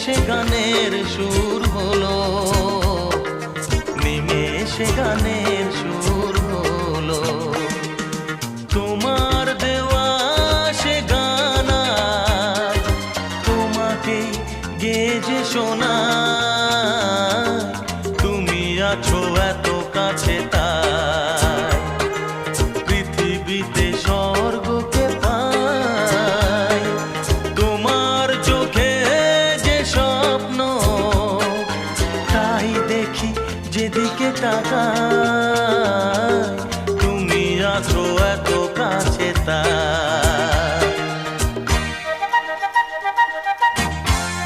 নিমেষে গানের সুর হলো, নিমেষে গানের সুর হলো। তোমার দেওয়া সে গান তোমাকে গেজে শোনা, তুমি আছো এত কাছে তাই পৃথিবীতে স্বর্গকে পাই। তোমার চোখে যে স্বপ্ন তাই দেখি যেদিকে তাকাই, তুমি আছো এত কাছে তাই।